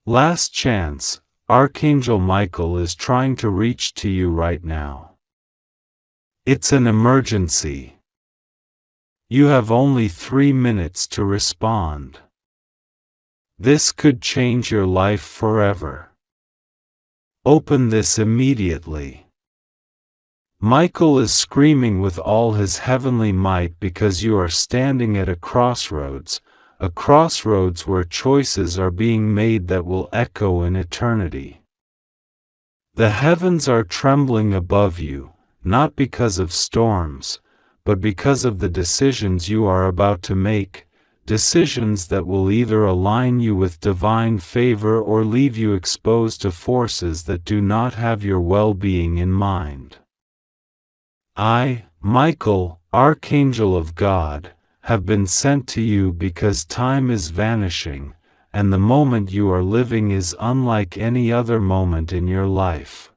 Last chance, Archangel Michael is trying to reach to you right now. It's an emergency. You have only 3 minutes to respond. This could change your life forever. Open this immediately. Michael is screaming with all his heavenly might because you are standing at a crossroads where choices are being made that will echo in eternity. The heavens are trembling above you, not because of storms, but because of the decisions you are about to make, decisions that will either align you with divine favor or leave you exposed to forces that do not have your well-being in mind. I, Michael, Archangel of God, have been sent to you because time is vanishing, and the moment you are living is unlike any other moment in your life.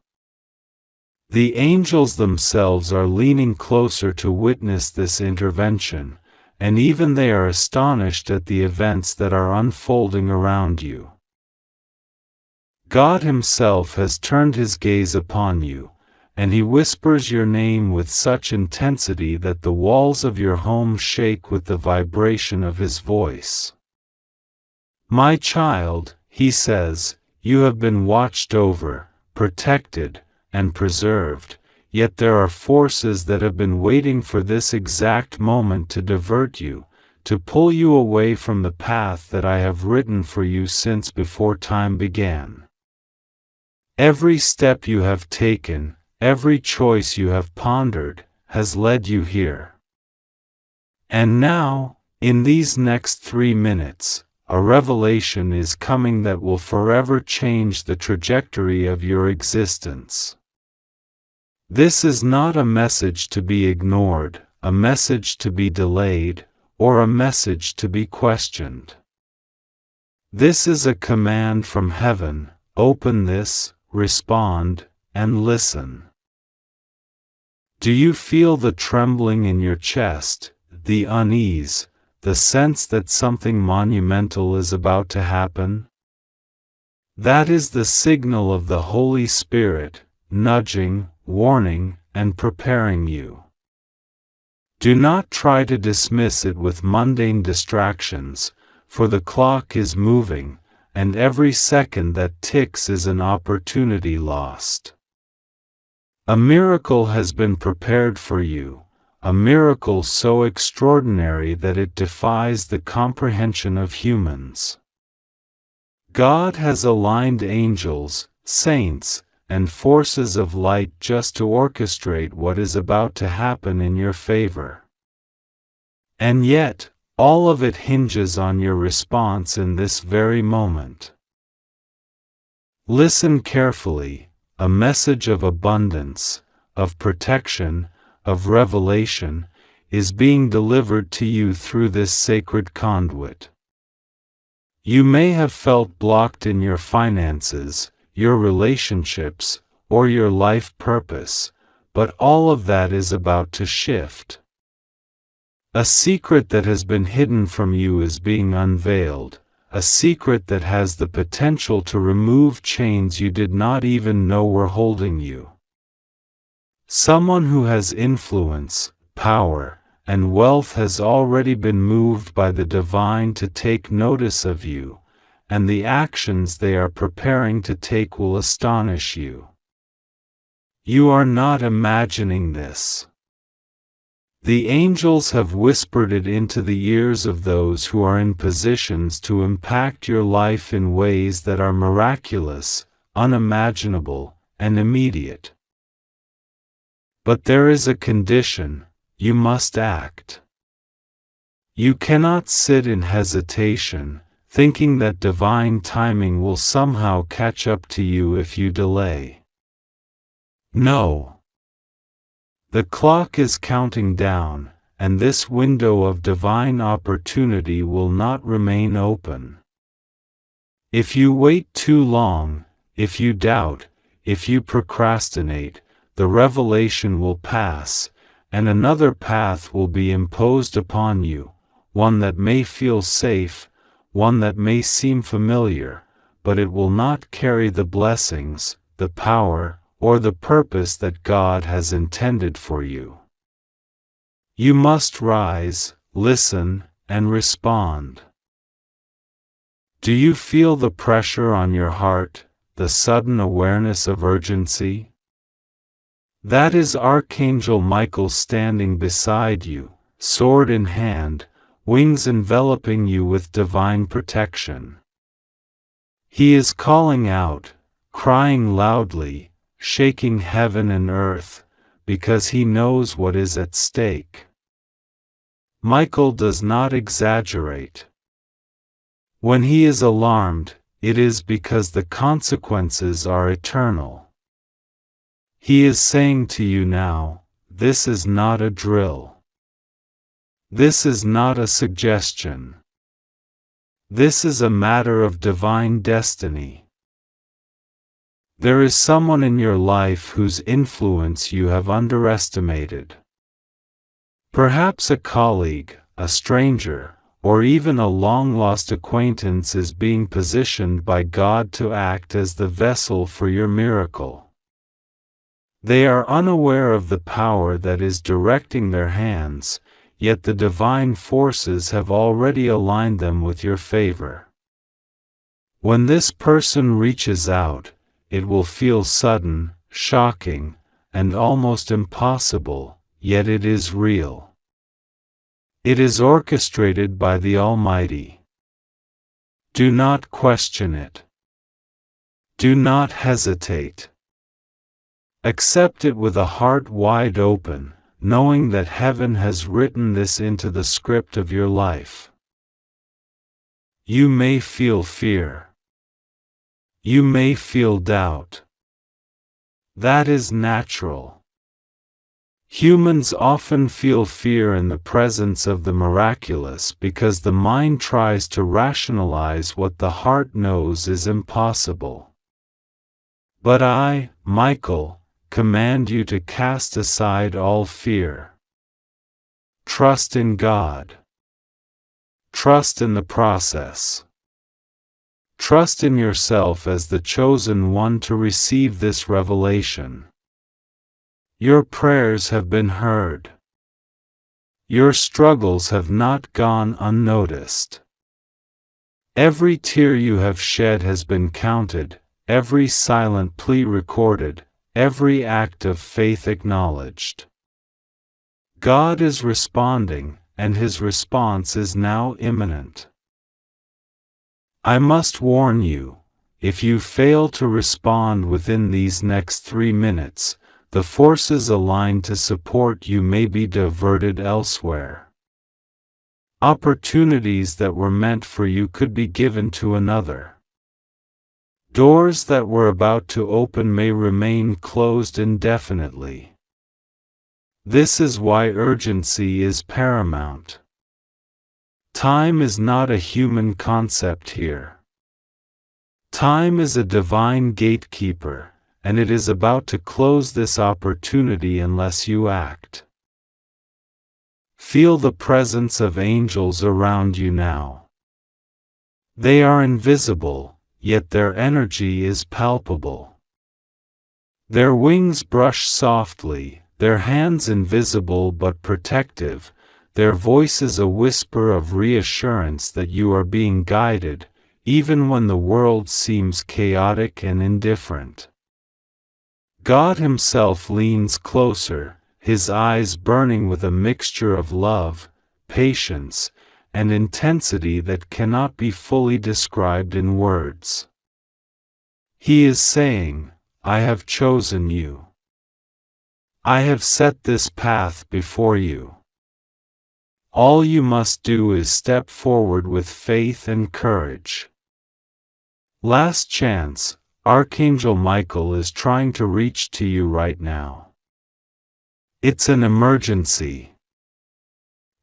The angels themselves are leaning closer to witness this intervention, and even they are astonished at the events that are unfolding around you. God Himself has turned His gaze upon you, and He whispers your name with such intensity that the walls of your home shake with the vibration of His voice. My child, He says, you have been watched over, protected, and preserved, yet there are forces that have been waiting for this exact moment to divert you, to pull you away from the path that I have written for you since before time began. Every step you have taken, every choice you have pondered, has led you here. And now, in these next 3 minutes, a revelation is coming that will forever change the trajectory of your existence. This is not a message to be ignored, a message to be delayed, or a message to be questioned. This is a command from heaven: open this, respond, and listen. Do you feel the trembling in your chest, the unease, the sense that something monumental is about to happen? That is the signal of the Holy Spirit, nudging, warning, and preparing you. Do not try to dismiss it with mundane distractions, for the clock is moving, and every second that ticks is an opportunity lost. A miracle has been prepared for you, a miracle so extraordinary that it defies the comprehension of humans. God has aligned angels, saints, and forces of light just to orchestrate what is about to happen in your favor. And yet, all of it hinges on your response in this very moment. Listen carefully. A message of abundance, of protection, of revelation, is being delivered to you through this sacred conduit. You may have felt blocked in your finances, your relationships, or your life purpose, but all of that is about to shift. A secret that has been hidden from you is being unveiled, a secret that has the potential to remove chains you did not even know were holding you. Someone who has influence, power, and wealth has already been moved by the divine to take notice of you, and the actions they are preparing to take will astonish you. You are not imagining this. The angels have whispered it into the ears of those who are in positions to impact your life in ways that are miraculous, unimaginable, and immediate. But there is a condition: you must act. You cannot sit in hesitation, thinking that divine timing will somehow catch up to you if you delay. No. The clock is counting down, and this window of divine opportunity will not remain open. If you wait too long, if you doubt, if you procrastinate, the revelation will pass, and another path will be imposed upon you, one that may feel safe, one that may seem familiar, but it will not carry the blessings, the power, or the purpose that God has intended for you. You must rise, listen, and respond. Do you feel the pressure on your heart, the sudden awareness of urgency? That is Archangel Michael standing beside you, sword in hand, wings enveloping you with divine protection. He is calling out, crying loudly, shaking heaven and earth, because he knows what is at stake. Michael does not exaggerate. When he is alarmed, it is because the consequences are eternal. He is saying to you now, this is not a drill. This is not a suggestion. This is a matter of divine destiny. There is someone in your life whose influence you have underestimated. Perhaps a colleague, a stranger, or even a long-lost acquaintance is being positioned by God to act as the vessel for your miracle. They are unaware of the power that is directing their hands, yet the divine forces have already aligned them with your favor. When this person reaches out, it will feel sudden, shocking, and almost impossible, yet it is real. It is orchestrated by the Almighty. Do not question it. Do not hesitate. Accept it with a heart wide open, knowing that heaven has written this into the script of your life. You may feel fear. You may feel doubt. That is natural. Humans often feel fear in the presence of the miraculous because the mind tries to rationalize what the heart knows is impossible. But I, Michael, command you to cast aside all fear. Trust in God. Trust in the process. Trust in yourself as the chosen one to receive this revelation. Your prayers have been heard. Your struggles have not gone unnoticed. Every tear you have shed has been counted, every silent plea recorded, every act of faith acknowledged. God is responding, and his response is now imminent. I must warn you, if you fail to respond within these next 3 minutes, the forces aligned to support you may be diverted elsewhere. Opportunities that were meant for you could be given to another. Doors that were about to open may remain closed indefinitely. This is why urgency is paramount. Time is not a human concept here. Time is a divine gatekeeper, and it is about to close this opportunity unless you act. Feel the presence of angels around you now. They are invisible, yet their energy is palpable. Their wings brush softly, their hands invisible but protective, their voices a whisper of reassurance that you are being guided, even when the world seems chaotic and indifferent. God himself leans closer, his eyes burning with a mixture of love, patience, and intensity that cannot be fully described in words. He is saying, I have chosen you. I have set this path before you. All you must do is step forward with faith and courage. Last chance, Archangel Michael is trying to reach to you right now. It's an emergency.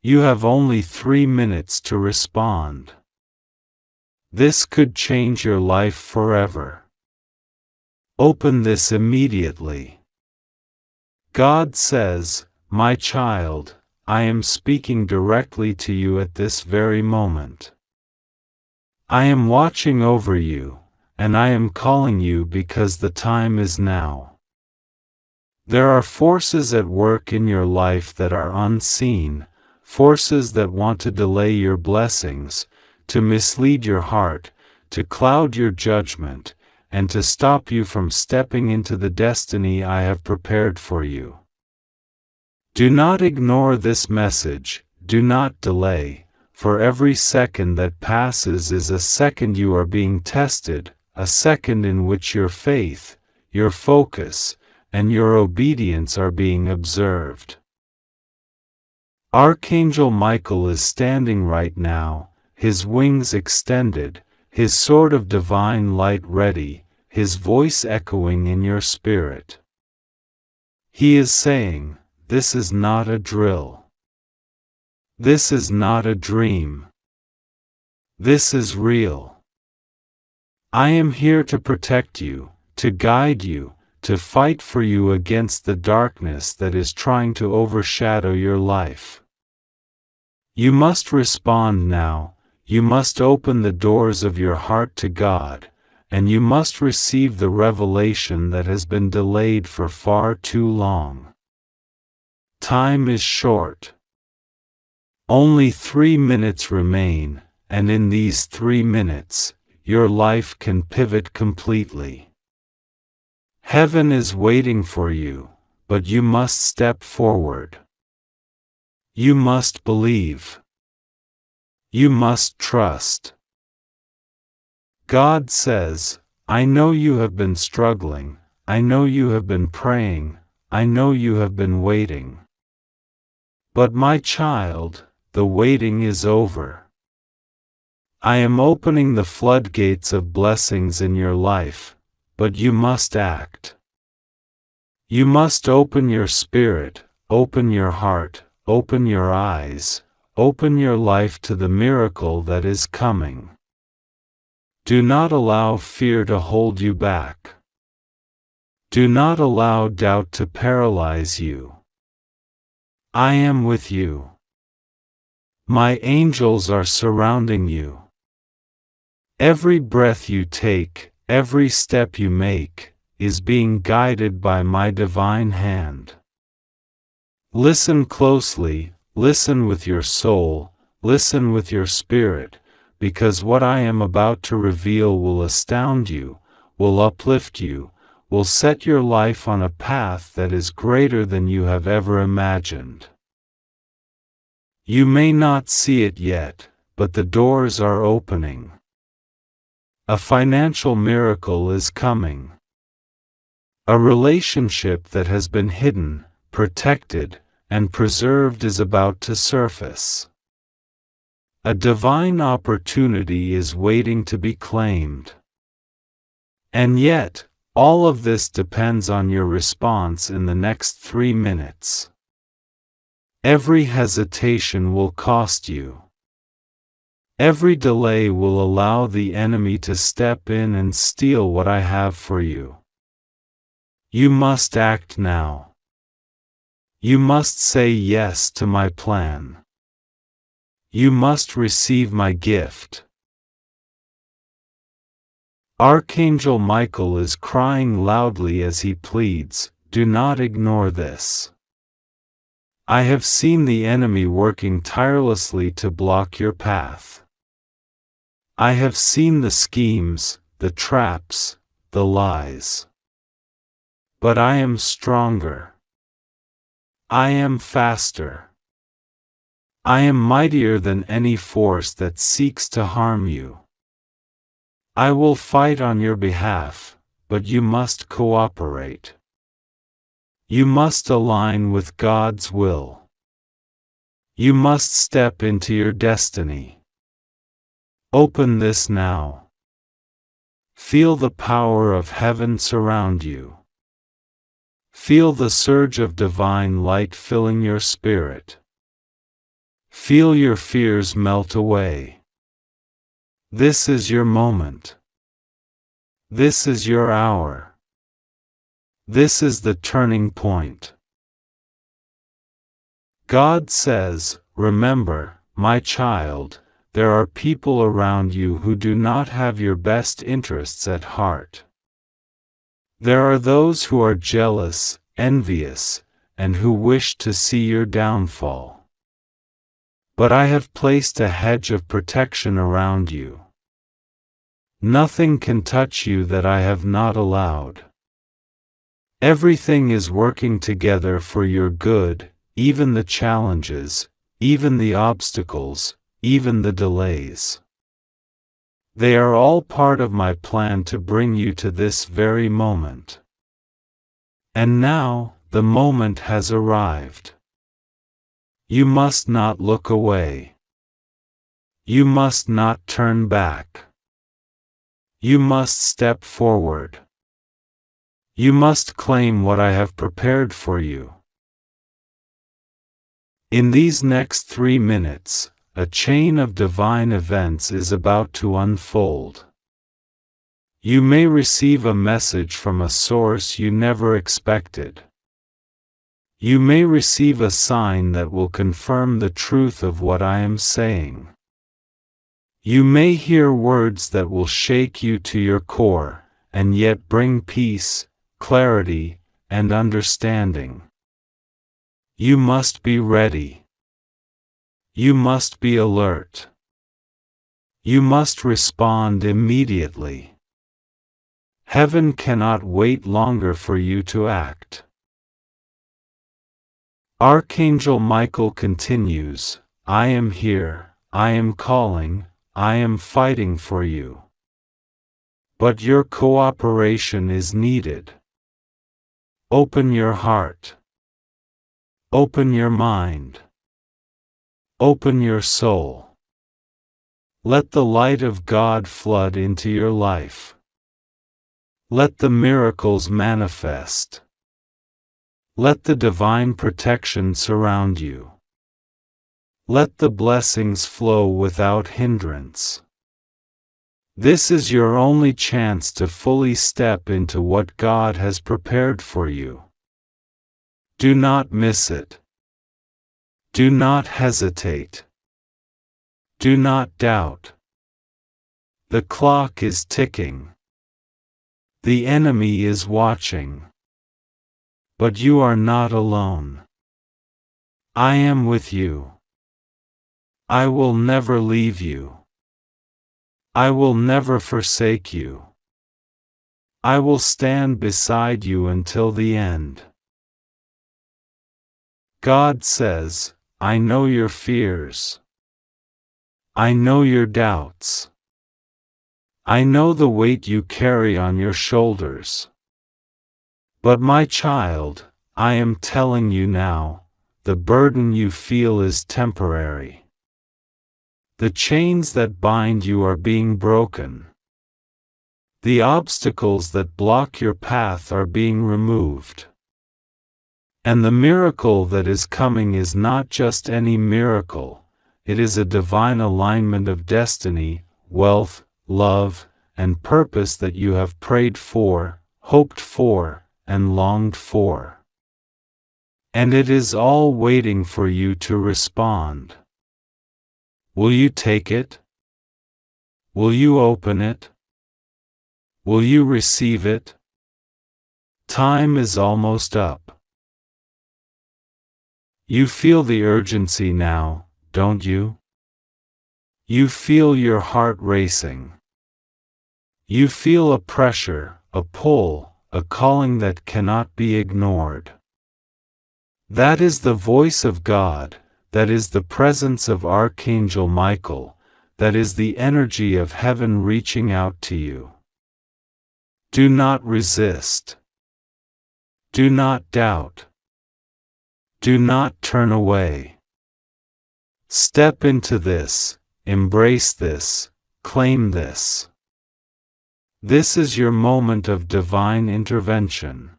You have only 3 minutes to respond. This could change your life forever. Open this immediately. God says, my child, I am speaking directly to you at this very moment. I am watching over you, and I am calling you because the time is now. There are forces at work in your life that are unseen, forces that want to delay your blessings, to mislead your heart, to cloud your judgment, and to stop you from stepping into the destiny I have prepared for you. Do not ignore this message, do not delay, for every second that passes is a second you are being tested, a second in which your faith, your focus, and your obedience are being observed. Archangel Michael is standing right now, his wings extended, his sword of divine light ready, his voice echoing in your spirit. He is saying, "This is not a drill. This is not a dream. This is real. I am here to protect you, to guide you, to fight for you against the darkness that is trying to overshadow your life." You must respond now, you must open the doors of your heart to God, and you must receive the revelation that has been delayed for far too long. Time is short. Only 3 minutes remain, and in these 3 minutes, your life can pivot completely. Heaven is waiting for you, but you must step forward. You must believe. You must trust. God says, "I know you have been struggling, I know you have been praying, I know you have been waiting. But my child, the waiting is over. I am opening the floodgates of blessings in your life, but you must act. You must open your spirit, open your heart, open your eyes, open your life to the miracle that is coming. Do not allow fear to hold you back. Do not allow doubt to paralyze you. I am with you. My angels are surrounding you. Every breath you take, every step you make, is being guided by my divine hand. Listen closely, listen with your soul, listen with your spirit, because what I am about to reveal will astound you, will uplift you, will set your life on a path that is greater than you have ever imagined. You may not see it yet, but the doors are opening. A financial miracle is coming. A relationship that has been hidden, protected, and preserved is about to surface. A divine opportunity is waiting to be claimed. And yet, all of this depends on your response in the next 3 minutes. Every hesitation will cost you. Every delay will allow the enemy to step in and steal what I have for you. You must act now. You must say yes to my plan. You must receive my gift. Archangel Michael is crying loudly as he pleads, "Do not ignore this. I have seen the enemy working tirelessly to block your path. I have seen the schemes, the traps, the lies. But I am stronger. I am faster. I am mightier than any force that seeks to harm you. I will fight on your behalf, but you must cooperate. You must align with God's will. You must step into your destiny. Open this now. Feel the power of heaven surround you. Feel the surge of divine light filling your spirit. Feel your fears melt away. This is your moment. This is your hour. This is the turning point. God says, "Remember, my child, there are people around you who do not have your best interests at heart. There are those who are jealous, envious, and who wish to see your downfall. But I have placed a hedge of protection around you. Nothing can touch you that I have not allowed. Everything is working together for your good, even the challenges, even the obstacles, even the delays. They are all part of my plan to bring you to this very moment. And now, the moment has arrived. You must not look away. You must not turn back. You must step forward. You must claim what I have prepared for you. In these next 3 minutes, a chain of divine events is about to unfold. You may receive a message from a source you never expected. You may receive a sign that will confirm the truth of what I am saying. You may hear words that will shake you to your core, and yet bring peace, clarity, and understanding. You must be ready. You must be alert. You must respond immediately. Heaven cannot wait longer for you to act. Archangel Michael continues, I am here, I am calling, I am fighting for you. But your cooperation is needed. Open your heart. Open your mind. Open your soul. Let the light of God flood into your life. Let the miracles manifest. Let the divine protection surround you. Let the blessings flow without hindrance. This is your only chance to fully step into what God has prepared for you. Do not miss it. Do not hesitate. Do not doubt. The clock is ticking. The enemy is watching. But you are not alone. I am with you. I will never leave you. I will never forsake you. I will stand beside you until the end. God says, I know your fears. I know your doubts. I know the weight you carry on your shoulders. But my child, I am telling you now, the burden you feel is temporary. The chains that bind you are being broken. The obstacles that block your path are being removed. And the miracle that is coming is not just any miracle, it is a divine alignment of destiny, wealth, love, and purpose that you have prayed for, hoped for, and longed for. And it is all waiting for you to respond. Will you take it? Will you open it? Will you receive it? Time is almost up. You feel the urgency now, don't you? You feel your heart racing. You feel a pressure, a pull, a calling that cannot be ignored. That is the voice of God, that is the presence of Archangel Michael, that is the energy of heaven reaching out to you. Do not resist. Do not doubt. Do not turn away. Step into this, embrace this, claim this. This is your moment of divine intervention.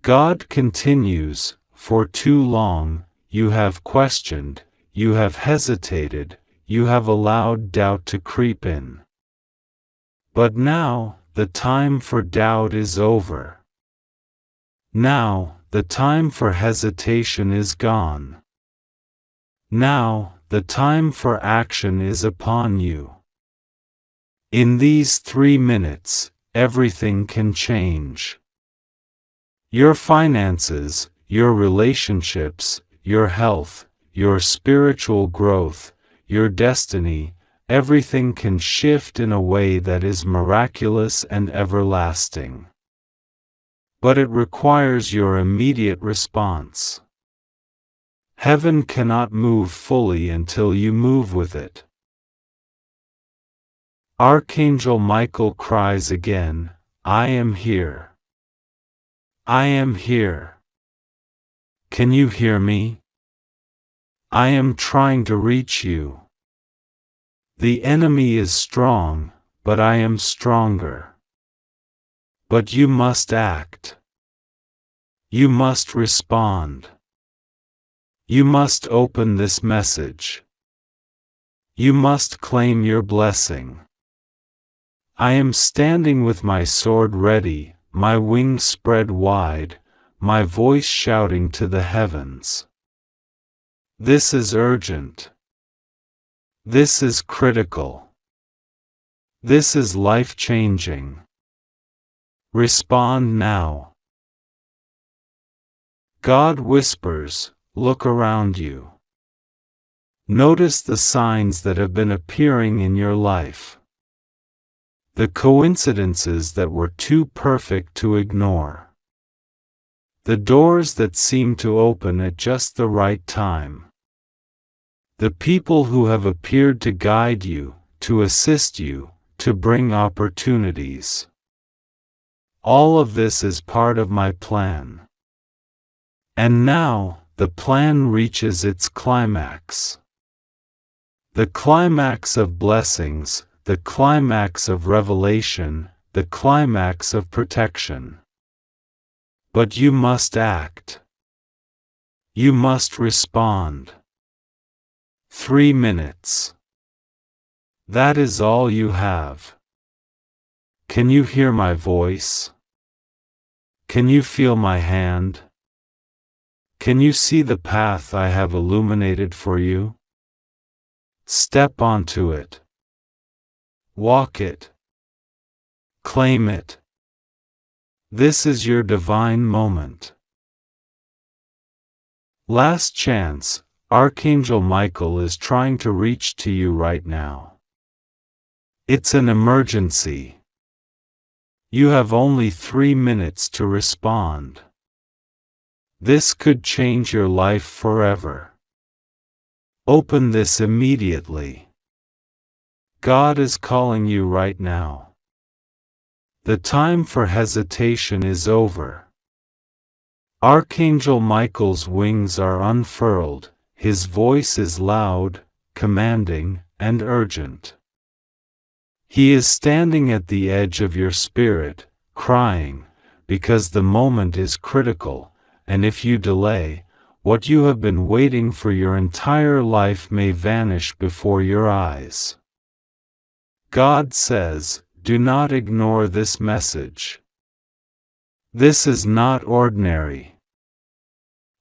God continues, for too long, you have questioned, you have hesitated, you have allowed doubt to creep in. But now, the time for doubt is over. Now, the time for hesitation is gone. Now, the time for action is upon you. In these 3 minutes, everything can change. Your finances, your relationships, your health, your spiritual growth, your destiny, everything can shift in a way that is miraculous and everlasting. But it requires your immediate response. Heaven cannot move fully until you move with it. Archangel Michael cries again, I am here. I am here. Can you hear me? I am trying to reach you. The enemy is strong, but I am stronger. But you must act. You must respond. You must open this message. You must claim your blessing. I am standing with my sword ready, my wings spread wide, my voice shouting to the heavens. This is urgent. This is critical. This is life-changing. Respond now. God whispers, look around you. Notice the signs that have been appearing in your life. The coincidences that were too perfect to ignore. The doors that seem to open at just the right time. The people who have appeared to guide you, to assist you, to bring opportunities. All of this is part of my plan. And now, the plan reaches its climax. The climax of blessings, the climax of revelation, the climax of protection. But you must act. You must respond. 3 minutes. That is all you have. Can you hear my voice? Can you feel my hand? Can you see the path I have illuminated for you? Step onto it. Walk it. Claim it. This is your divine moment. Last chance, Archangel Michael is trying to reach to you right now. It's an emergency. You have only 3 minutes to respond. This could change your life forever. Open this immediately. God is calling you right now. The time for hesitation is over. Archangel Michael's wings are unfurled, his voice is loud, commanding, and urgent. He is standing at the edge of your spirit, crying, because the moment is critical, and if you delay, what you have been waiting for your entire life may vanish before your eyes. God says, do not ignore this message. This is not ordinary.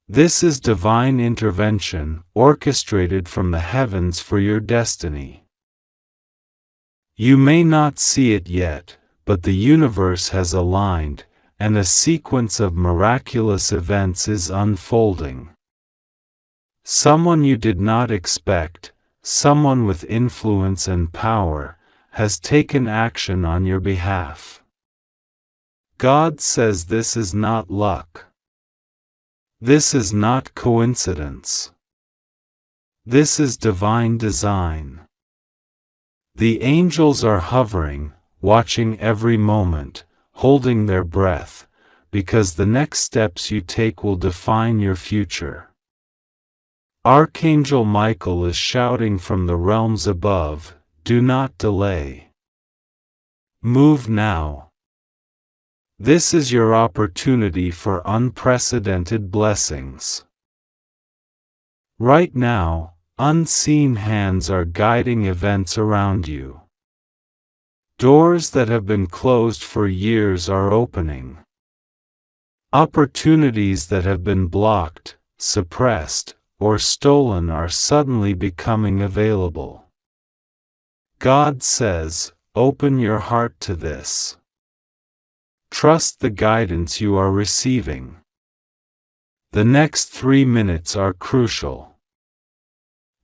This is divine intervention, orchestrated from the heavens for your destiny. You may not see it yet, but the universe has aligned, and a sequence of miraculous events is unfolding. Someone you did not expect, someone with influence and power, has taken action on your behalf. God says this is not luck. This is not coincidence. This is divine design. The angels are hovering, watching every moment, holding their breath, because the next steps you take will define your future. Archangel Michael is shouting from the realms above, do not delay. Move now. This is your opportunity for unprecedented blessings. Right now, unseen hands are guiding events around you. Doors that have been closed for years are opening. Opportunities that have been blocked, suppressed, or stolen are suddenly becoming available. God says, open your heart to this. Trust the guidance you are receiving. The next 3 minutes are crucial.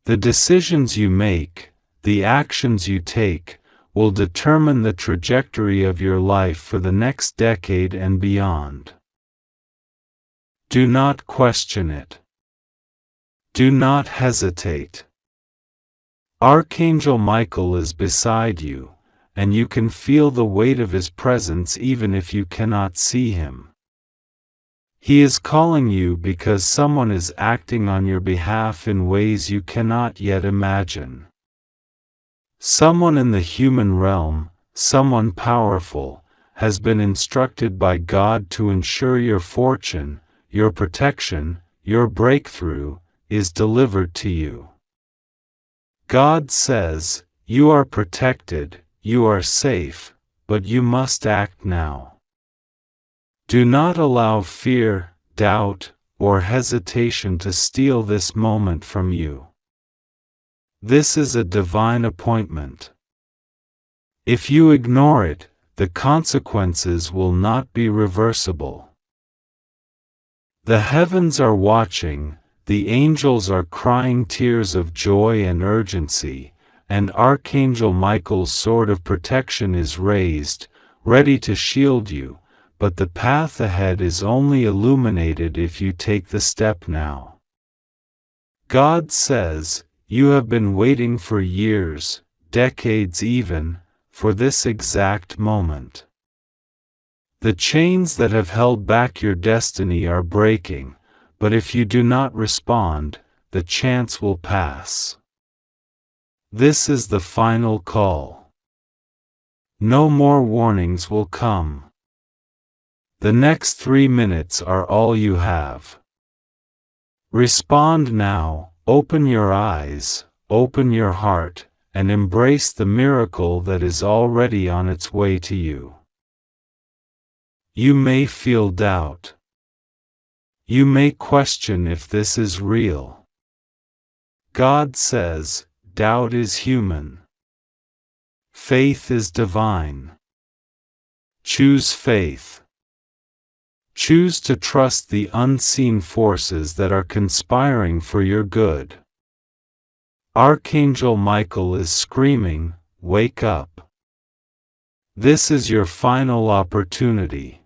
The decisions you make, the actions you take, will determine the trajectory of your life for the next decade and beyond. Do not question it. Do not hesitate. Archangel Michael is beside you, and you can feel the weight of his presence even if you cannot see him. He is calling you because someone is acting on your behalf in ways you cannot yet imagine. Someone in the human realm, someone powerful, has been instructed by God to ensure your fortune, your protection, your breakthrough, is delivered to you. God says, you are protected, you are safe, but you must act now. Do not allow fear, doubt, or hesitation to steal this moment from you. This is a divine appointment. If you ignore it, the consequences will not be reversible. The heavens are watching, the angels are crying tears of joy and urgency, and Archangel Michael's sword of protection is raised, ready to shield you, but the path ahead is only illuminated if you take the step now. God says, you have been waiting for years, decades even, for this exact moment. The chains that have held back your destiny are breaking, but if you do not respond, the chance will pass. This is the final call. No more warnings will come. The next 3 minutes are all you have. Respond now, open your eyes, open your heart, and embrace the miracle that is already on its way to you. You may feel doubt. You may question if this is real. God says, doubt is human. Faith is divine. Choose faith. Choose to trust the unseen forces that are conspiring for your good. Archangel Michael is screaming, wake up. This is your final opportunity.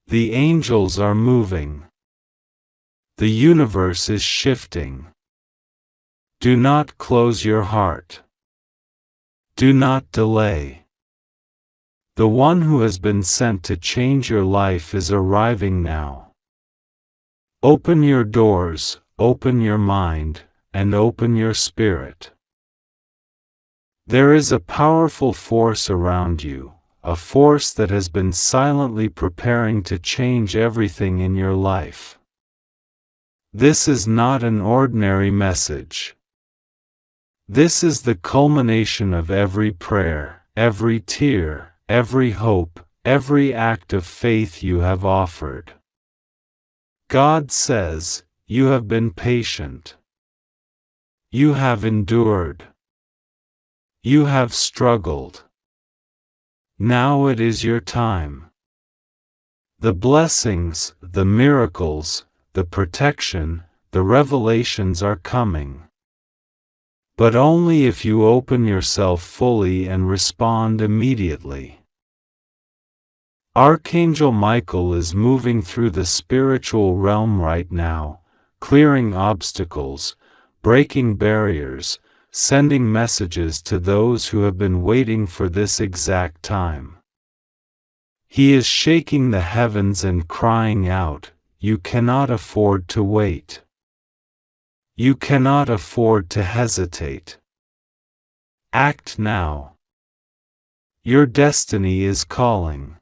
The angels are moving. The universe is shifting. Do not close your heart. Do not delay. The one who has been sent to change your life is arriving now. Open your doors, open your mind, and open your spirit. There is a powerful force around you, a force that has been silently preparing to change everything in your life. This is not an ordinary message. This is the culmination of every prayer, every tear, every hope, every act of faith you have offered. God says, you have been patient. You have endured. You have struggled. Now it is your time. The blessings, the miracles, the protection, the revelations are coming. But only if you open yourself fully and respond immediately. Archangel Michael is moving through the spiritual realm right now, clearing obstacles, breaking barriers, sending messages to those who have been waiting for this exact time. He is shaking the heavens and crying out, you cannot afford to wait. You cannot afford to hesitate. Act now. Your destiny is calling.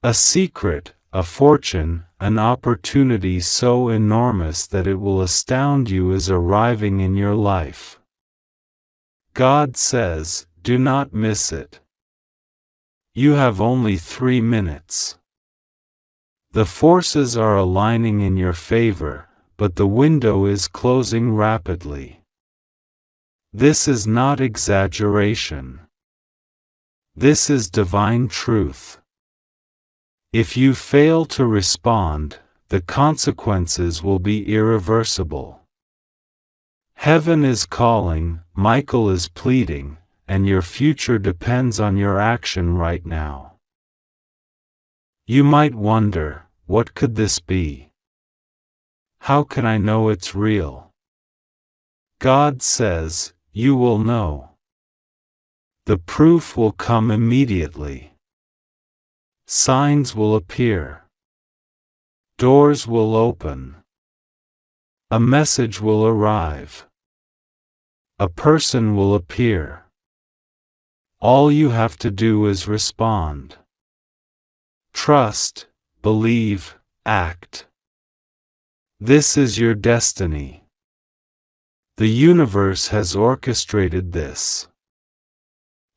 A secret, a fortune, an opportunity so enormous that it will astound you is arriving in your life. God says, do not miss it. You have only 3 minutes. The forces are aligning in your favor, but the window is closing rapidly. This is not exaggeration. This is divine truth. If you fail to respond, the consequences will be irreversible. Heaven is calling, Michael is pleading, and your future depends on your action right now. You might wonder, what could this be? How can I know it's real? God says, you will know. The proof will come immediately. Signs will appear. Doors will open. A message will arrive. A person will appear. All you have to do is respond. Trust, believe, act. This is your destiny. The universe has orchestrated this.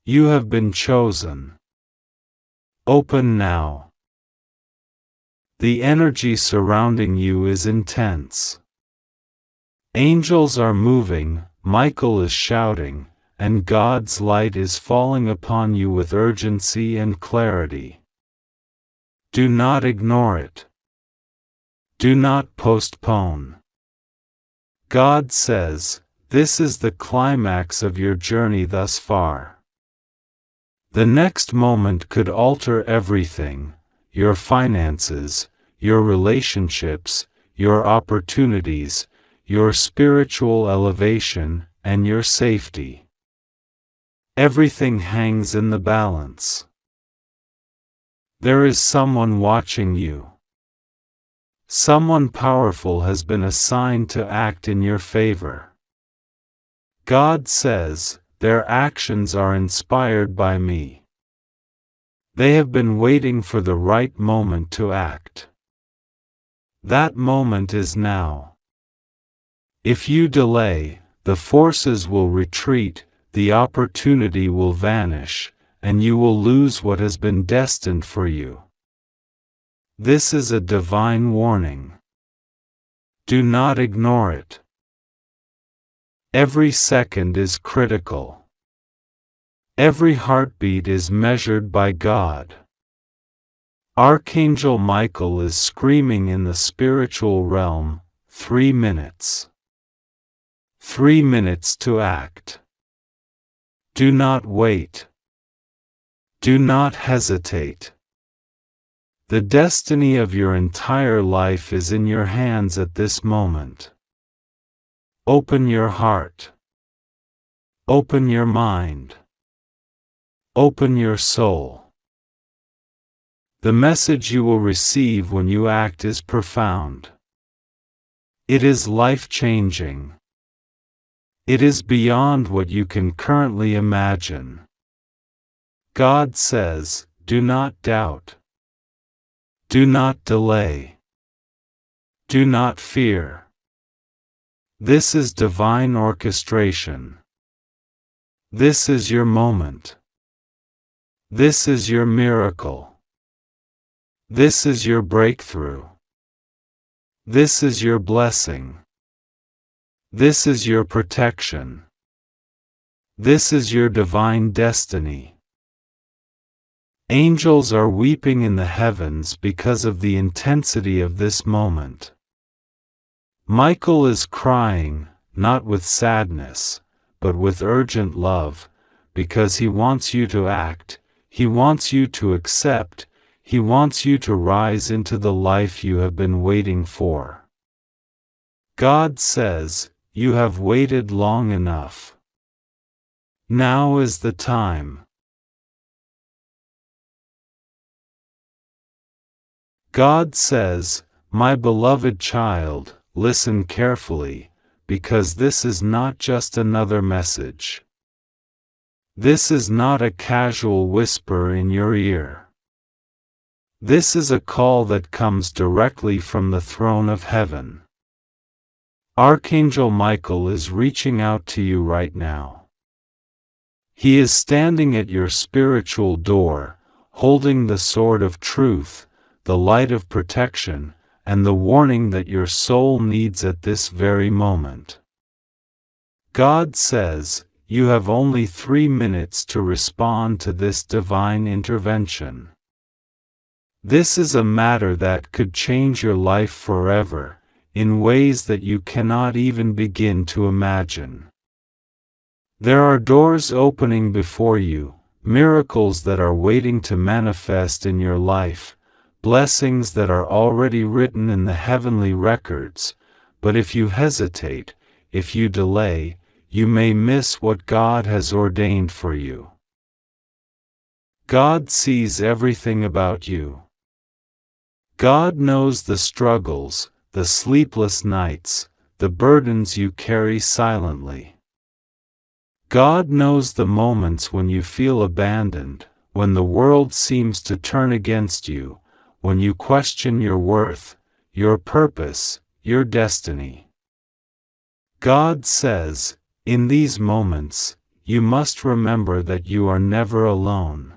You have been chosen. Open now. The energy surrounding you is intense. Angels are moving, Michael is shouting, and God's light is falling upon you with urgency and clarity. Do not ignore it. Do not postpone. God says, this is the climax of your journey thus far. The next moment could alter everything: your finances, your relationships, your opportunities, your spiritual elevation, and your safety. Everything hangs in the balance. There is someone watching you. Someone powerful has been assigned to act in your favor. God says, their actions are inspired by me. They have been waiting for the right moment to act. That moment is now. If you delay, the forces will retreat, the opportunity will vanish, and you will lose what has been destined for you. This is a divine warning. Do not ignore it. Every second is critical. Every heartbeat is measured by God. Archangel Michael is screaming in the spiritual realm, 3 minutes. 3 minutes to act. Do not wait. Do not hesitate. The destiny of your entire life is in your hands at this moment. Open your heart. Open your mind. Open your soul. The message you will receive when you act is profound. It is life-changing. It is beyond what you can currently imagine. God says, do not doubt. Do not delay. Do not fear. This is divine orchestration. This is your moment. This is your miracle. This is your breakthrough. This is your blessing. This is your protection. This is your divine destiny. Angels are weeping in the heavens because of the intensity of this moment. Michael is crying, not with sadness, but with urgent love, because he wants you to act, he wants you to accept, he wants you to rise into the life you have been waiting for. God says, you have waited long enough. Now is the time. God says, my beloved child, listen carefully, because this is not just another message. This is not a casual whisper in your ear. This is a call that comes directly from the throne of heaven. Archangel Michael is reaching out to you right now. He is standing at your spiritual door, holding the sword of truth, the light of protection, and the warning that your soul needs at this very moment. God says, you have only 3 minutes to respond to this divine intervention. This is a matter that could change your life forever, in ways that you cannot even begin to imagine. There are doors opening before you, miracles that are waiting to manifest in your life, blessings that are already written in the heavenly records, but if you hesitate, if you delay, you may miss what God has ordained for you. God sees everything about you. God knows the struggles, the sleepless nights, the burdens you carry silently. God knows the moments when you feel abandoned, when the world seems to turn against you, when you question your worth, your purpose, your destiny. God says, in these moments, you must remember that you are never alone.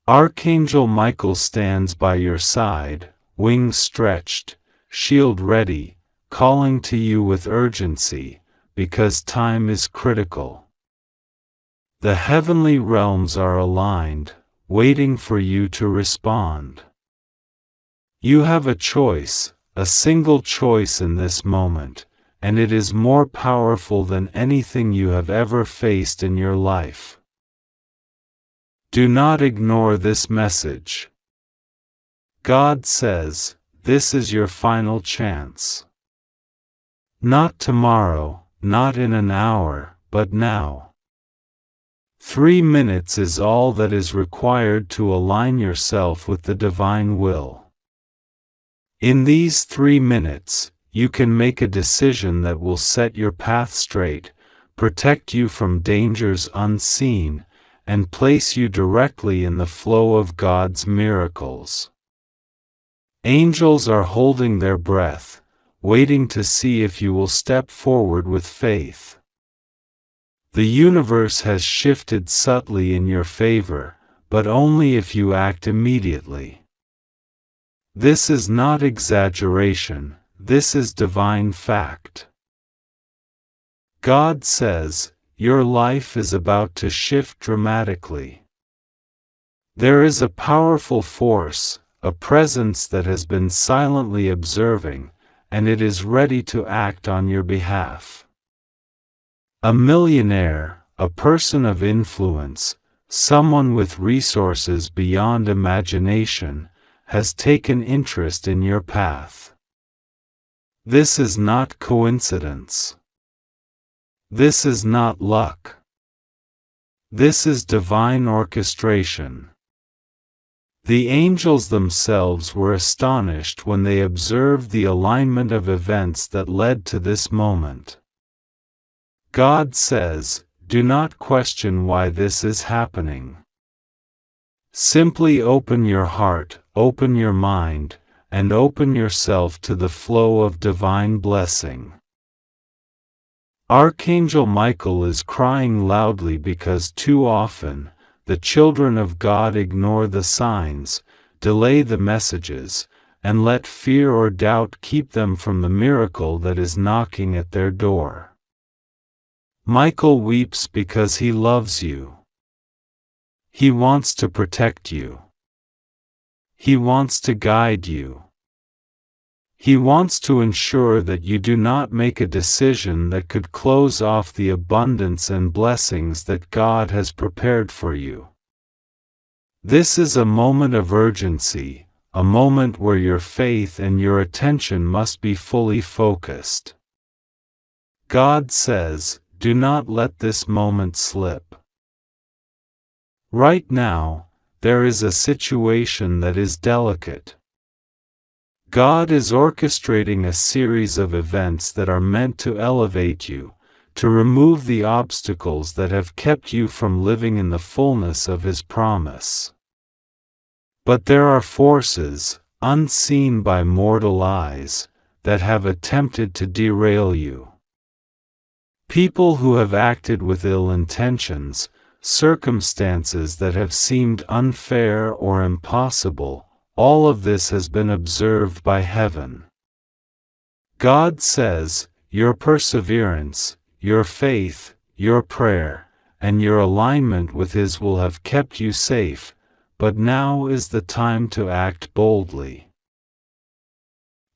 Archangel Michael stands by your side, wings stretched, shield ready, calling to you with urgency, because time is critical. The heavenly realms are aligned, waiting for you to respond. You have a choice, a single choice in this moment, and it is more powerful than anything you have ever faced in your life. Do not ignore this message. God says, this is your final chance. Not tomorrow, not in an hour, but now. 3 minutes is all that is required to align yourself with the divine will. In these 3 minutes, you can make a decision that will set your path straight, protect you from dangers unseen, and place you directly in the flow of God's miracles. Angels are holding their breath, waiting to see if you will step forward with faith. The universe has shifted subtly in your favor, but only if you act immediately. This is not exaggeration, this is divine fact. God says, your life is about to shift dramatically. There is a powerful force, a presence that has been silently observing, and it is ready to act on your behalf. A millionaire, a person of influence, someone with resources beyond imagination, has taken interest in your path. This is not coincidence. This is not luck. This is divine orchestration. The angels themselves were astonished when they observed the alignment of events that led to this moment. God says, do not question why this is happening. Simply open your heart, open your mind, and open yourself to the flow of divine blessing. Archangel Michael is crying loudly because too often, the children of God ignore the signs, delay the messages, and let fear or doubt keep them from the miracle that is knocking at their door. Michael weeps because he loves you. He wants to protect you. He wants to guide you. He wants to ensure that you do not make a decision that could close off the abundance and blessings that God has prepared for you. This is a moment of urgency, a moment where your faith and your attention must be fully focused. God says, do not let this moment slip. Right now, there is a situation that is delicate. God is orchestrating a series of events that are meant to elevate you, to remove the obstacles that have kept you from living in the fullness of His promise. But there are forces, unseen by mortal eyes, that have attempted to derail you. People who have acted with ill intentions, circumstances that have seemed unfair or impossible, all of this has been observed by heaven. God says, your perseverance, your faith, your prayer, and your alignment with His will have kept you safe, but now is the time to act boldly.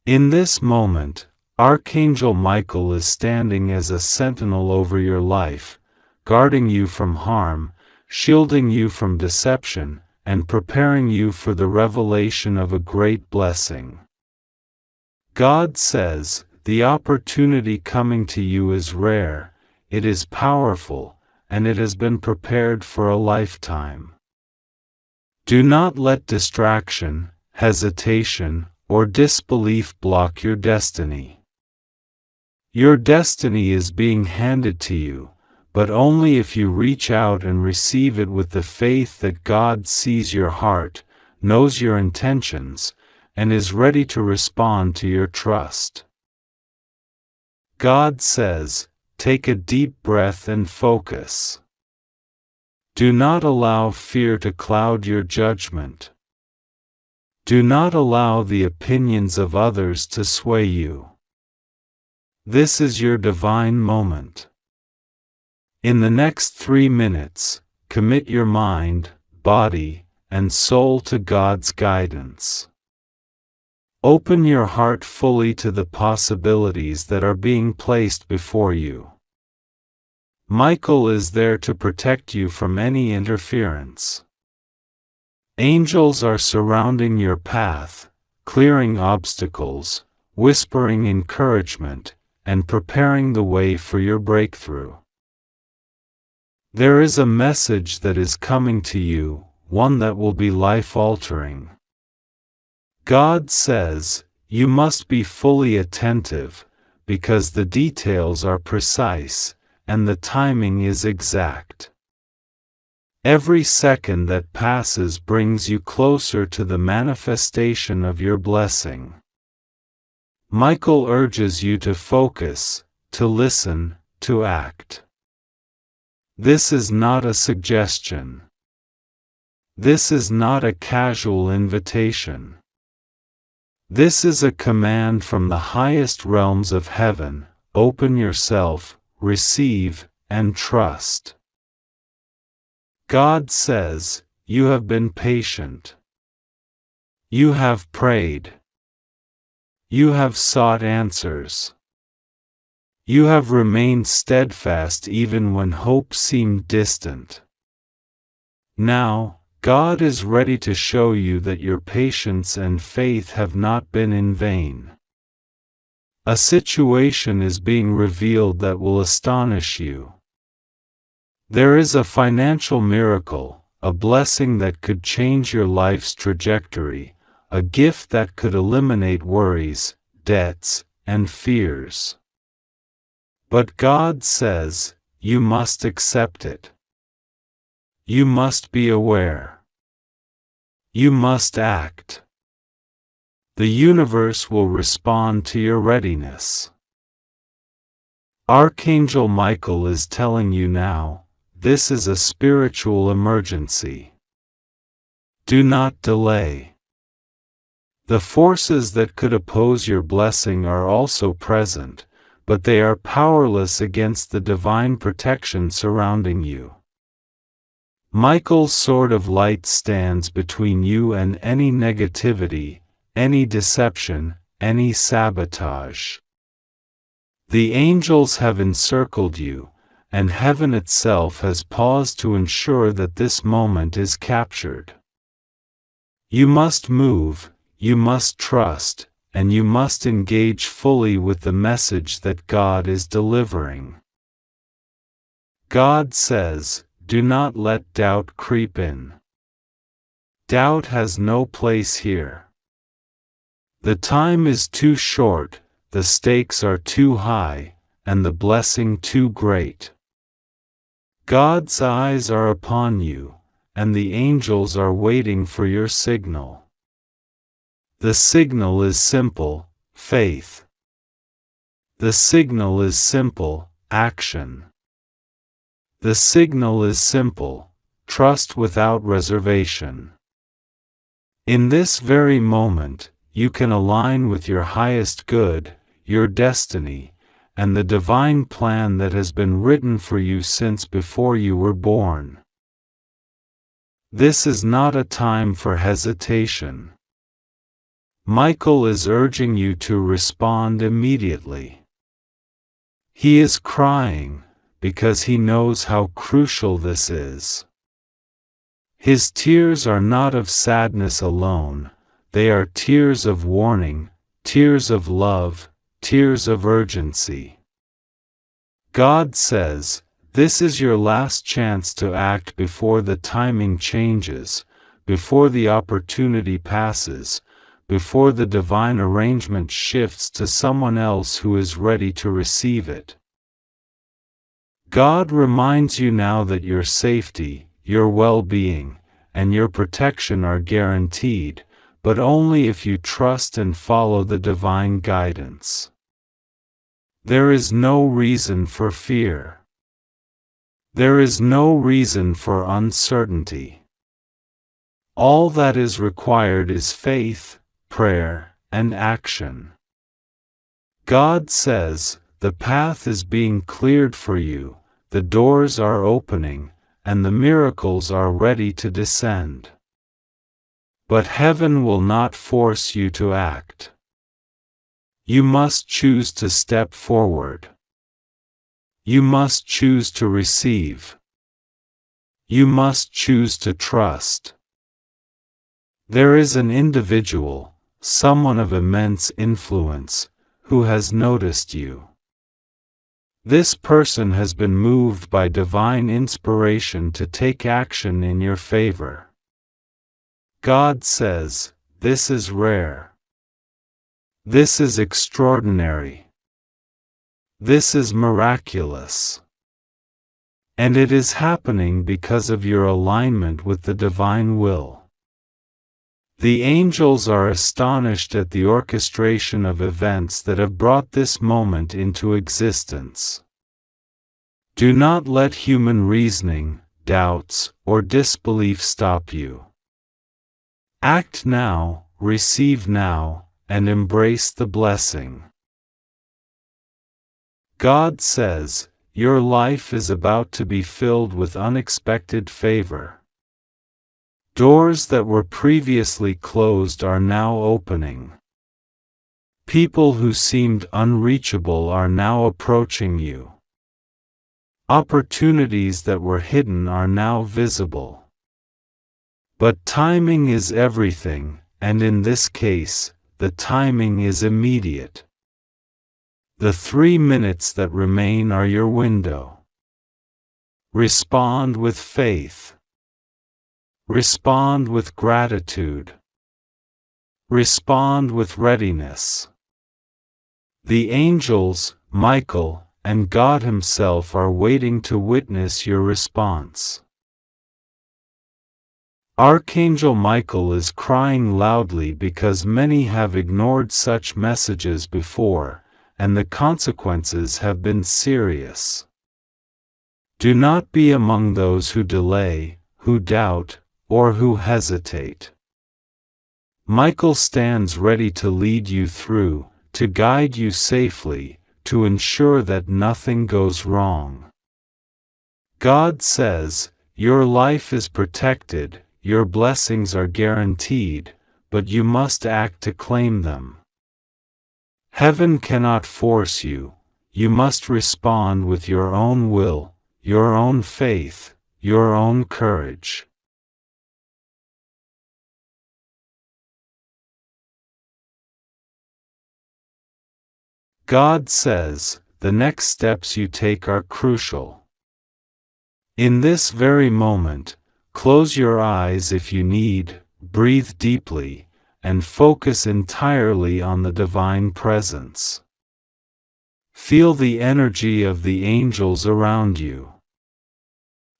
In this moment, Archangel Michael is standing as a sentinel over your life, guarding you from harm, shielding you from deception, and preparing you for the revelation of a great blessing. God says, the opportunity coming to you is rare, it is powerful, and it has been prepared for a lifetime. Do not let distraction, hesitation, or disbelief block your destiny. Your destiny is being handed to you, but only if you reach out and receive it with the faith that God sees your heart, knows your intentions, and is ready to respond to your trust. God says, take a deep breath and focus. Do not allow fear to cloud your judgment. Do not allow the opinions of others to sway you. This is your divine moment. In the next 3 minutes, commit your mind, body, and soul to God's guidance. Open your heart fully to the possibilities that are being placed before you. Michael is there to protect you from any interference. Angels are surrounding your path, clearing obstacles, whispering encouragement, and preparing the way for your breakthrough. There is a message that is coming to you, one that will be life-altering. God says, you must be fully attentive, because the details are precise, and the timing is exact. Every second that passes brings you closer to the manifestation of your blessing. Michael urges you to focus, to listen, to act. This is not a suggestion. This is not a casual invitation. This is a command from the highest realms of heaven: open yourself, receive, and trust. God says, you have been patient. You have prayed. You have sought answers. You have remained steadfast even when hope seemed distant. Now, God is ready to show you that your patience and faith have not been in vain. A situation is being revealed that will astonish you. There is a financial miracle, a blessing that could change your life's trajectory, a gift that could eliminate worries, debts, and fears. But God says, you must accept it. You must be aware. You must act. The universe will respond to your readiness. Archangel Michael is telling you now, this is a spiritual emergency. Do not delay. The forces that could oppose your blessing are also present, but they are powerless against the divine protection surrounding you. Michael's sword of light stands between you and any negativity, any deception, any sabotage. The angels have encircled you, and heaven itself has paused to ensure that this moment is captured. You must move, you must trust, and you must engage fully with the message that God is delivering. God says, do not let doubt creep in. Doubt has no place here. The time is too short, the stakes are too high, and the blessing too great. God's eyes are upon you, and the angels are waiting for your signal. The signal is simple: faith. The signal is simple: action. The signal is simple: trust without reservation. In this very moment, you can align with your highest good, your destiny, and the divine plan that has been written for you since before you were born. This is not a time for hesitation. Michael is urging you to respond immediately. He is crying, because he knows how crucial this is. His tears are not of sadness alone, they are tears of warning, tears of love, tears of urgency. God says, this is your last chance to act before the timing changes, before the opportunity passes, before the divine arrangement shifts to someone else who is ready to receive it. God reminds you now that your safety, your well-being, and your protection are guaranteed, but only if you trust and follow the divine guidance. There is no reason for fear. There is no reason for uncertainty. All that is required is faith, prayer, and action. God says, the path is being cleared for you, the doors are opening, and the miracles are ready to descend. But heaven will not force you to act. You must choose to step forward. You must choose to receive. You must choose to trust. There is an individual, someone of immense influence, who has noticed you. This person has been moved by divine inspiration to take action in your favor. God says, this is rare. This is extraordinary. This is miraculous. And it is happening because of your alignment with the divine will. The angels are astonished at the orchestration of events that have brought this moment into existence. Do not let human reasoning, doubts, or disbelief stop you. Act now, receive now, and embrace the blessing. God says, your life is about to be filled with unexpected favor. Doors that were previously closed are now opening. People who seemed unreachable are now approaching you. Opportunities that were hidden are now visible. But timing is everything, and in this case, the timing is immediate. The 3 minutes that remain are your window. Respond with faith. Respond with gratitude. Respond with readiness. The angels, Michael, and God Himself are waiting to witness your response. Archangel Michael is crying loudly because many have ignored such messages before, and the consequences have been serious. Do not be among those who delay, who doubt, or who hesitate. Michael stands ready to lead you through, to guide you safely, to ensure that nothing goes wrong. God says, your life is protected, your blessings are guaranteed, but you must act to claim them. Heaven cannot force you, you must respond with your own will, your own faith, your own courage. God says, the next steps you take are crucial. In this very moment, close your eyes if you need, breathe deeply, and focus entirely on the divine presence. Feel the energy of the angels around you.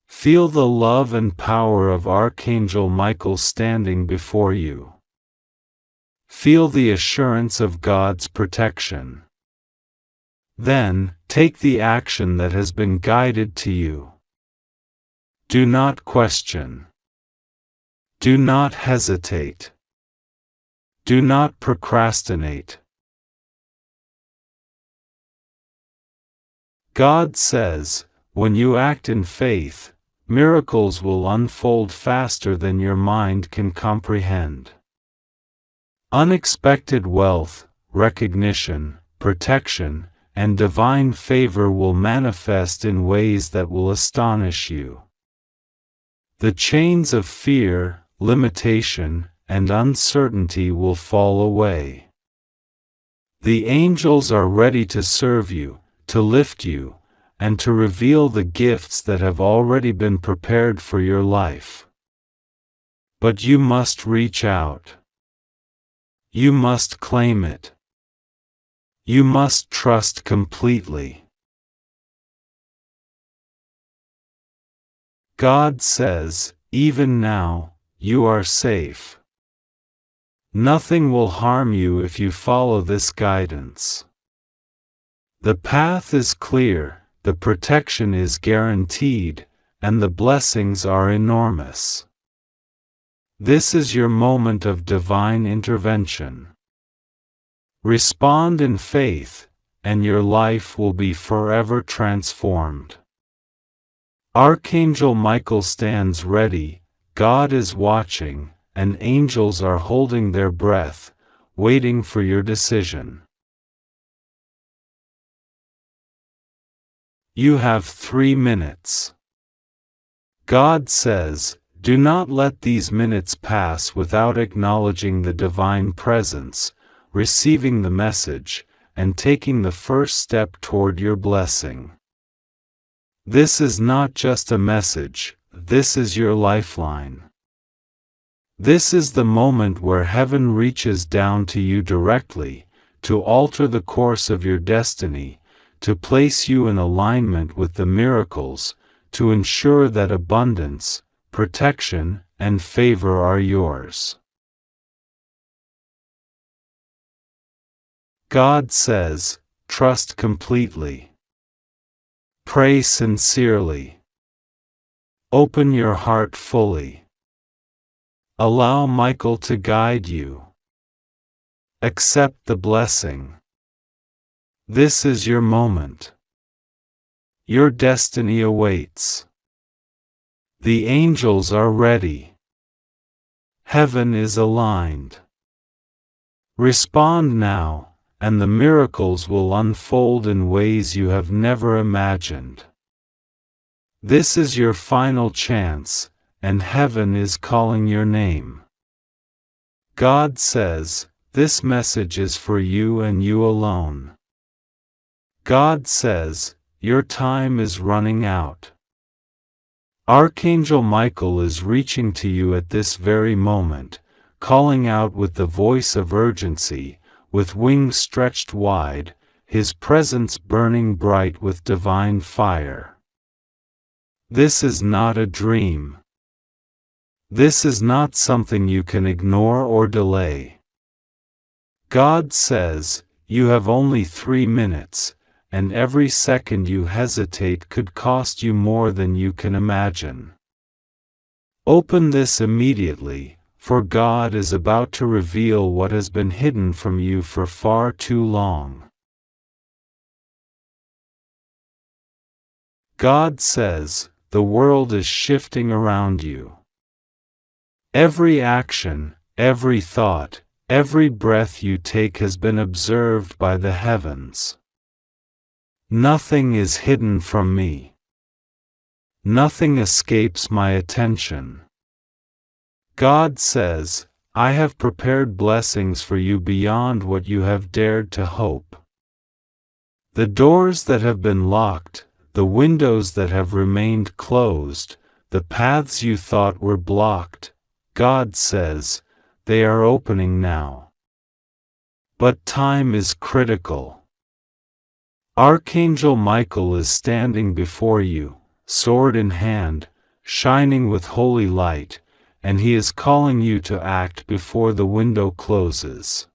Feel the love and power of Archangel Michael standing before you. Feel the assurance of God's protection. Then, take the action that has been guided to you. Do not question. Do not hesitate. Do not procrastinate. God says, when you act in faith, miracles will unfold faster than your mind can comprehend. Unexpected wealth, recognition, protection, and divine favor will manifest in ways that will astonish you. The chains of fear, limitation, and uncertainty will fall away. The angels are ready to serve you, to lift you, and to reveal the gifts that have already been prepared for your life. But you must reach out. You must claim it. You must trust completely. God says, even now, you are safe. Nothing will harm you if you follow this guidance. The path is clear, the protection is guaranteed, and the blessings are enormous. This is your moment of divine intervention. Respond in faith, and your life will be forever transformed. Archangel Michael stands ready, God is watching, and angels are holding their breath, waiting for your decision. You have 3 minutes. God says, do not let these minutes pass without acknowledging the divine presence, receiving the message, and taking the first step toward your blessing. This is not just a message, this is your lifeline. This is the moment where heaven reaches down to you directly, to alter the course of your destiny, to place you in alignment with the miracles, to ensure that abundance, protection, and favor are yours. God says, trust completely. Pray sincerely. Open your heart fully. Allow Michael to guide you. Accept the blessing. This is your moment. Your destiny awaits. The angels are ready. Heaven is aligned. Respond now, and the miracles will unfold in ways you have never imagined. This is your final chance, and heaven is calling your name. God says, this message is for you and you alone. God says, your time is running out. Archangel Michael is reaching to you at this very moment, calling out with the voice of urgency, with wings stretched wide, his presence burning bright with divine fire. This is not a dream. This is not something you can ignore or delay. God says, you have only 3 minutes, and every second you hesitate could cost you more than you can imagine. Open this immediately, for God is about to reveal what has been hidden from you for far too long. God says, the world is shifting around you. Every action, every thought, every breath you take has been observed by the heavens. Nothing is hidden from me. Nothing escapes my attention. God says, I have prepared blessings for you beyond what you have dared to hope. The doors that have been locked, the windows that have remained closed, the paths you thought were blocked, God says, they are opening now. But time is critical. Archangel Michael is standing before you, sword in hand, shining with holy light, and he is calling you to act before the window closes.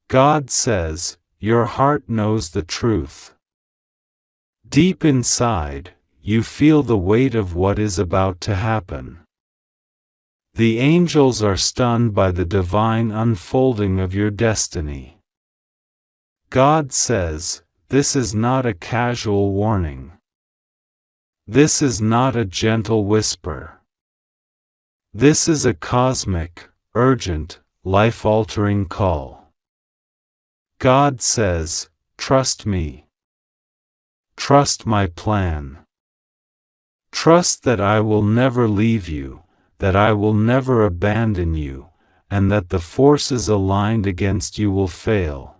God says, your heart knows the truth. Deep inside, you feel the weight of what is about to happen. The angels are stunned by the divine unfolding of your destiny. God says, this is not a casual warning. This is not a gentle whisper. This is a cosmic, urgent, life-altering call. God says, trust me. Trust my plan. Trust that I will never leave you, that I will never abandon you, and that the forces aligned against you will fail.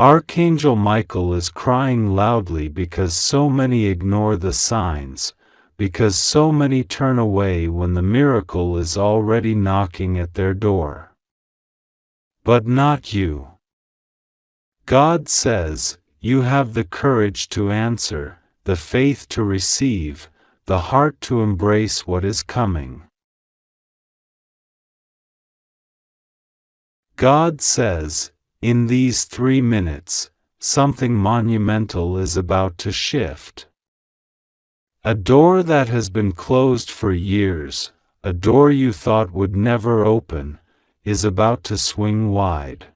Archangel Michael is crying loudly because so many ignore the signs, because so many turn away when the miracle is already knocking at their door. But not you. God says, you have the courage to answer, the faith to receive, the heart to embrace what is coming. God says, in these 3 minutes, something monumental is about to shift. A door that has been closed for years, a door you thought would never open, is about to swing wide.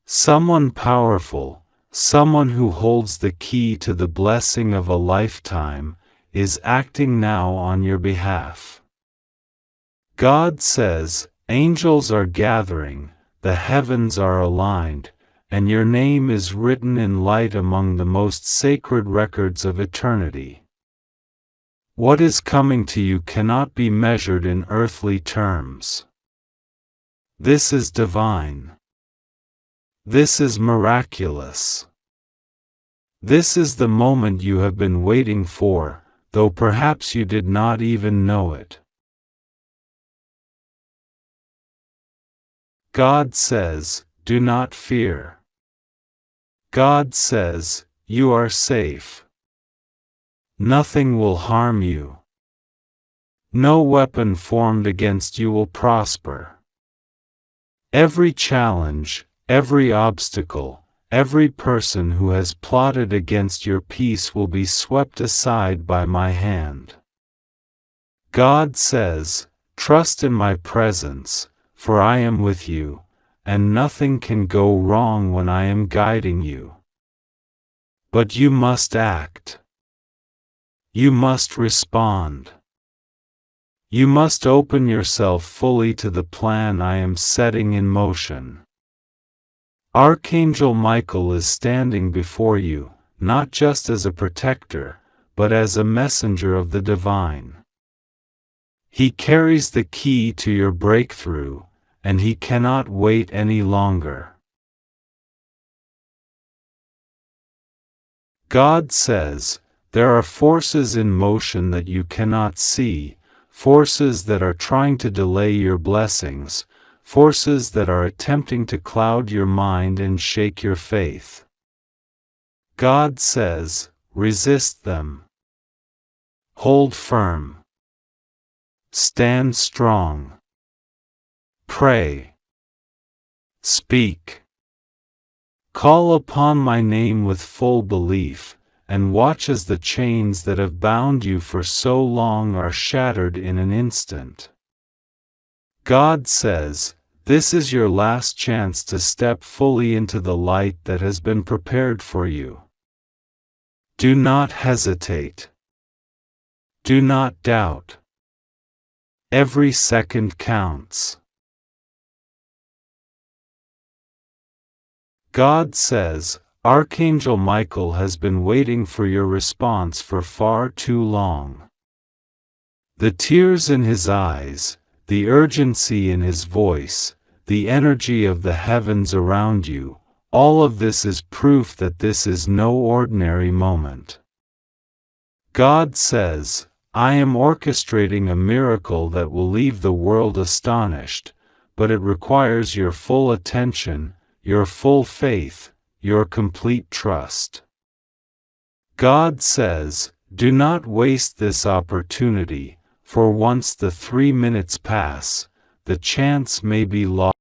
Someone powerful, someone who holds the key to the blessing of a lifetime, is acting now on your behalf. God says, angels are gathering, the heavens are aligned, and your name is written in light among the most sacred records of eternity. What is coming to you cannot be measured in earthly terms. This is divine. This is miraculous. This is the moment you have been waiting for, though perhaps you did not even know it. God says, do not fear. God says, you are safe. Nothing will harm you. No weapon formed against you will prosper. Every challenge, every obstacle, every person who has plotted against your peace will be swept aside by my hand. God says, trust in my presence, for I am with you, and nothing can go wrong when I am guiding you. But you must act. You must respond. You must open yourself fully to the plan I am setting in motion. Archangel Michael is standing before you, not just as a protector, but as a messenger of the divine. He carries the key to your breakthrough, and he cannot wait any longer. God says, there are forces in motion that you cannot see, forces that are trying to delay your blessings, forces that are attempting to cloud your mind and shake your faith. God says, resist them. Hold firm. Stand strong. Pray. Speak. Call upon my name with full belief, and watch as the chains that have bound you for so long are shattered in an instant. God says, this is your last chance to step fully into the light that has been prepared for you. Do not hesitate. Do not doubt. Every second counts. God says, Archangel Michael has been waiting for your response for far too long. The tears in his eyes, the urgency in his voice, the energy of the heavens around you, all of this is proof that this is no ordinary moment. God says, I am orchestrating a miracle that will leave the world astonished, but it requires your full attention, your full faith, your complete trust. God says, do not waste this opportunity, for once the 3 minutes pass, the chance may be lost.